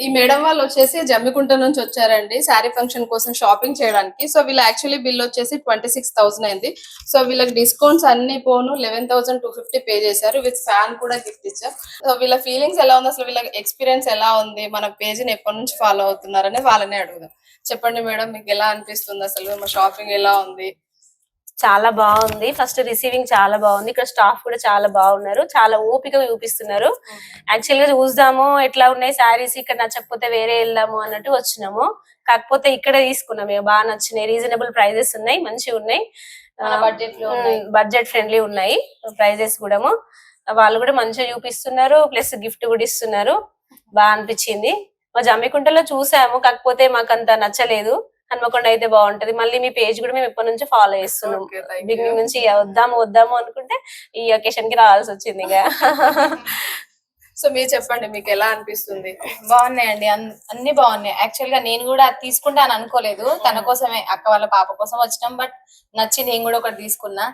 ఈ మేడం వాళ్ళు వచ్చేసి జమ్మికుంట నుంచి వచ్చారండి శారీ ఫంక్షన్ కోసం షాపింగ్ చేయడానికి. సో వీళ్ళ యాక్చువల్లీ బిల్ వచ్చేసి 26,000 అయింది. సో వీళ్ళకి డిస్కౌంట్స్ అన్ని పోను 11,250 పే చేశారు. విత్ ఫ్యాన్ కూడా గిఫ్ట్ ఇచ్చారు. సో వీళ్ళ ఫీలింగ్స్ ఎలా ఉంది, అసలు వీళ్ళ ఎక్స్పీరియన్స్ ఎలా ఉంది, మన పేజ్ని ఎప్పటి నుంచి ఫాలో అవుతున్నారని వాళ్ళనే అడుగుదాం. చెప్పండి మేడం, మీకు ఎలా అనిపిస్తుంది, అసలు మా షాపింగ్ ఎలా ఉంది? చాలా బాగుంది. ఫస్ట్ రిసీవింగ్ చాలా బాగుంది. ఇక్కడ స్టాఫ్ కూడా చాలా బాగున్నారు, చాలా ఓపిక చూపిస్తున్నారు. యాక్చువల్ గా చూద్దాము ఎట్లా ఉన్నాయి శారీస్, ఇక్కడ నచ్చకపోతే వేరే వెళ్దాము అన్నట్టు వచ్చినాము. కాకపోతే ఇక్కడే తీసుకున్నాం, ఇక బాగా నచ్చినాయి. రీజనబుల్ ప్రైజెస్ ఉన్నాయి, మంచిగా ఉన్నాయి, బడ్జెట్ ఫ్రెండ్లీ ఉన్నాయి ప్రైజెస్ కూడా. వాళ్ళు కూడా మంచిగా చూపిస్తున్నారు, ప్లస్ గిఫ్ట్ కూడా ఇస్తున్నారు. బాగా అనిపించింది. మా జమ్మికుంటలో చూసాము, కాకపోతే మాకు అంత నచ్చలేదు. హన్మకొండ అయితే బాగుంటది. మళ్ళీ మీ పేజ్ కూడా మేము ఎప్పటి నుంచో ఫాలో చేస్తున్నాం. బిగినింగ్ నుంచి వద్దాము అనుకుంటే ఈ ఒకేషన్ కి రావాల్సి వచ్చింది. ఇక సో మీరు చెప్పండి, మీకు ఎలా అనిపిస్తుంది? బాగున్నాయండి, అన్ని బాగున్నాయి. యాక్చువల్ గా నేను కూడా అది తీసుకుంటా అని అనుకోలేదు, తన కోసమే, అక్క వాళ్ళ పాప కోసం వచ్చినాం. బట్ నచ్చి నేను కూడా ఒకటి తీసుకున్నా.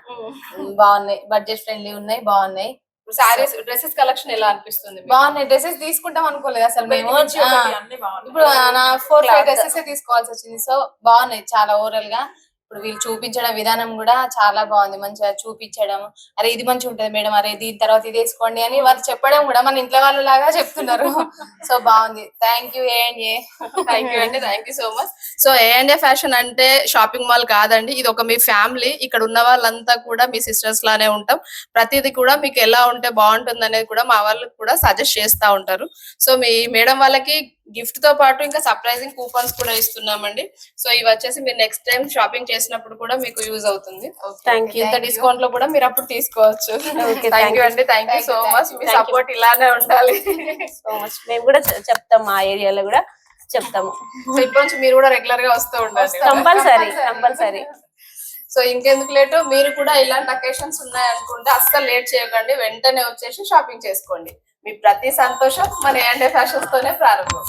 బాగున్నాయి, బడ్జెట్ ఫ్రెండ్లీ ఉన్నాయి, బాగున్నాయి. సారీస్ డ్రెస్సెస్ కలెక్షన్ ఎలా అనిపిస్తుంది? బాగున్నాయి. డ్రెస్సెస్ తీసుకుంటాం అనుకోలేదు అసలు మేము. ఇప్పుడు నా 4-5 డ్రెస్సెస్ తీసుకోవాల్సి వచ్చింది. సో బాగున్నాయి చాలా ఓవరాల్ గా. ఇప్పుడు వీళ్ళు చూపించడం విధానం కూడా చాలా బాగుంది, మంచిగా చూపించడం. అరే ఇది మంచిగా ఉంటది మేడం, అరే దీని తర్వాత ఇది వేసుకోండి అని వాళ్ళు చెప్పడం కూడా మన ఇంట్లో వాళ్ళ లాగా చెప్తున్నారు. సో బాగుంది. Thank you A&A. Thank you అండి, thank you so much. So A&A fashion అంటే షాపింగ్ మాల్ కాదండి, ఇది ఒక మీ ఫ్యామిలీ. ఇక్కడ ఉన్న వాళ్ళంతా కూడా మీ సిస్టర్స్ లానే ఉంటాం. ప్రతిదీ కూడా మీకు ఎలా ఉంటే బాగుంటుంది అనేది కూడా మా వాళ్ళకి కూడా సజెస్ట్ చేస్తూ ఉంటారు. సో మీ మేడం వాళ్ళకి గిఫ్ట్ తో పాటు ఇంకా సర్ప్రైజింగ్ కూపన్స్ కూడా ఇస్తున్నామండి. సో ఇవి వచ్చేసి మీరు నెక్స్ట్ టైం షాపింగ్ చేసినప్పుడు కూడా మీకు యూజ్ అవుతుంది. ఇంత డిస్కౌంట్ లో కూడా మీరు అప్పుడు తీసుకోవచ్చు. థ్యాంక్ యూ అండి, thank you so much. Me support ఇలానే ఉండాలి. So much. మేము కూడా చెప్తాం, మా ఏరియాలో కూడా చెప్తాము. సో ఇప్పటి నుంచి మీరు కూడా రెగ్యులర్ గా వస్తూ ఉండాలి. కంపల్సరీ. సో ఇంకెందుకు లేటు, మీరు కూడా ఇలాంటి అకేషన్స్ ఉన్నాయనుకుంటే అస్సలు లేట్ చేయకండి, వెంటనే వచ్చేసి షాపింగ్ చేసుకోండి. మీ ప్రతి సంతోషం మన A&A ఫ్యాషన్స్ తోనే ప్రారంభం.